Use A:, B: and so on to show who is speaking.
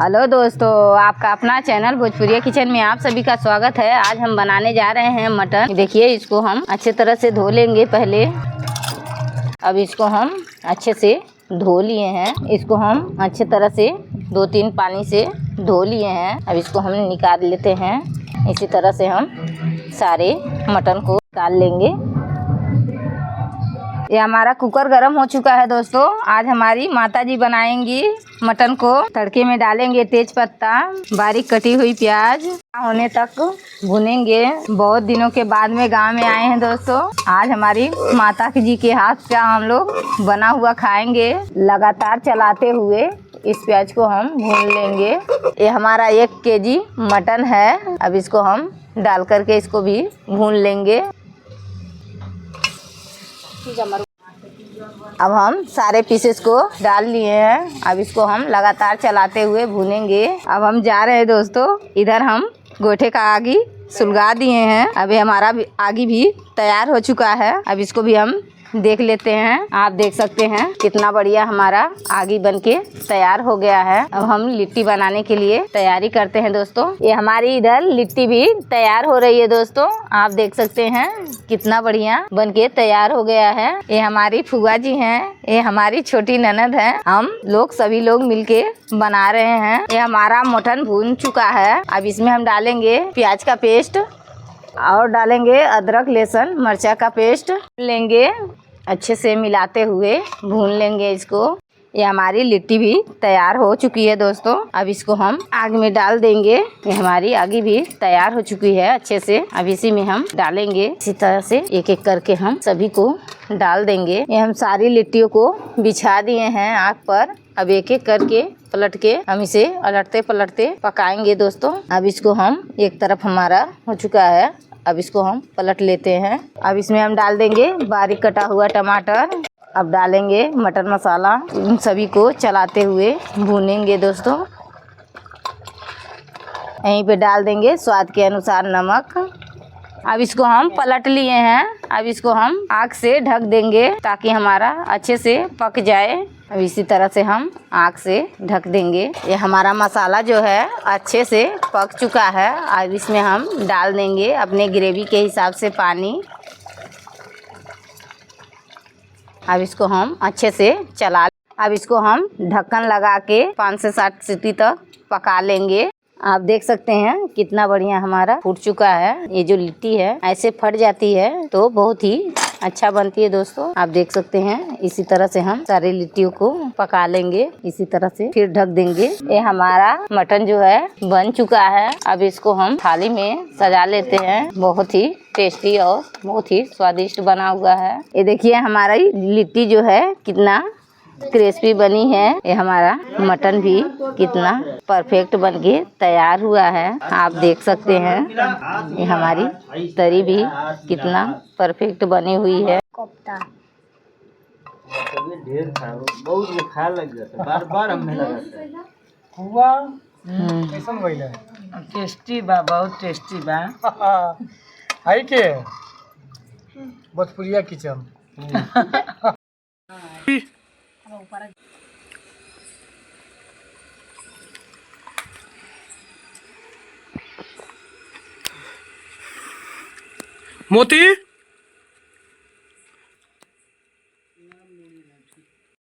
A: Hello दोस्तों, आपका अपना चैनल भोजपुरिया किचन में आप सभी का स्वागत है। आज हम बनाने जा रहे हैं मटन। देखिए, इसको हम अच्छे तरह से धो लेंगे पहले। अब इसको हम अच्छे से धो लिए हैं। इसको हम अच्छे तरह से 2-3 पानी से धो लिए हैं। अब इसको हम निकाल लेते हैं। इसी तरह से हम सारे मटन को निकाल लेंगे। ये हमारा कुकर गरम हो चुका है दोस्तों। आज हमारी माताजी बनाएंगी मटन को। तड़के में डालेंगे तेज पत्ता, बारीक कटी हुई प्याज, होने तक भुनेंगे। बहुत दिनों के बाद में गांव में आए हैं दोस्तों। आज हमारी माता जी के हाथ का हम लोग बना हुआ खाएंगे। लगातार चलाते हुए इस प्याज को हम भून लेंगे। ये हमारा 1 केजी मटन है। अब इसको हम डाल करके इसको भी भून लेंगे। अब हम सारे पीसेस को डाल लिए हैं। अब इसको हम लगातार चलाते हुए भूनेंगे। अब हम जा रहे हैं दोस्तों। इधर हम गोईठे का आगी सुलगा दिए हैं। अभी हमारा आगी भी तैयार हो चुका है। अब इसको भी हम देख लेते हैं। आप देख सकते हैं कितना बढ़िया हमारा आगी बनके तैयार हो गया है। अब हम लिट्टी बनाने के लिए तैयारी करते हैं दोस्तों। ये हमारी इधर लिट्टी भी तैयार हो रही है दोस्तों। आप देख सकते हैं कितना बढ़िया बनके तैयार हो गया है। ये हमारी फुआ जी हैं। ये हमारी छोटी ननद है। हम लोग सभी लोग मिलके बना रहे हैं। ये हमारा मटन भून चुका है। अब इसमें हम डालेंगे प्याज का पेस्ट और डालेंगे अदरक लहसुन मिर्चा का पेस्ट लेंगे। अच्छे से मिलाते हुए भून लेंगे इसको। ये हमारी लिट्टी भी तैयार हो चुकी है दोस्तों। अब इसको हम आग में डाल देंगे। ये हमारी आगी भी तैयार हो चुकी है अच्छे से। अब इसी में हम डालेंगे। इसी तरह से एक एक करके हम सभी को डाल देंगे। ये हम सारी लिट्टियों को बिछा दिए हैं आग पर। अब एक एक करके पलट के हम इसे अलटते पलटते पकाएंगे दोस्तों। अब इसको हम एक तरफ हमारा हो चुका है। अब इसको हम पलट लेते हैं। अब इसमें हम डाल देंगे बारीक कटा हुआ टमाटर। अब डालेंगे मटन मसाला। इन सभी को चलाते हुए भूनेंगे दोस्तों। यहीं पे डाल देंगे स्वाद के अनुसार नमक। अब इसको हम पलट लिए हैं। अब इसको हम आग से ढक देंगे ताकि हमारा अच्छे से पक जाए। अब इसी तरह से हम आग से ढक देंगे। ये हमारा मसाला जो है अच्छे से पक चुका है। अब इसमें हम डाल देंगे अपने ग्रेवी के हिसाब से पानी। अब इसको हम अच्छे से अब इसको हम ढक्कन लगा के 5 से 7 सीटी तक पका लेंगे। आप देख सकते हैं कितना बढ़िया हमारा फूट चुका है। ये जो लिट्टी है ऐसे फट जाती है तो बहुत ही अच्छा बनती है दोस्तों। आप देख सकते हैं इसी तरह से हम सारी लिट्टियों को पका लेंगे। इसी तरह से फिर ढक देंगे। ये हमारा मटन जो है बन चुका है। अब इसको हम थाली में सजा लेते हैं। बहुत ही टेस्टी और बहुत ही स्वादिष्ट बना हुआ है। ये देखिए हमारी लिट्टी जो है कितना क्रिस्पी बनी है। ये हमारा मटन भी कितना परफेक्ट बनके तैयार हुआ है। आप देख सकते हैं ये हमारी तरी भी कितना परफेक्ट बनी हुई है।
B: ढेर बहुत बुखार लग जाता है। बार हमें लगाता हुआ कैसन भइल है। टेस्टी बा, बहुत टेस्टी बा। हाय के भोजपुरिया किचन। मोती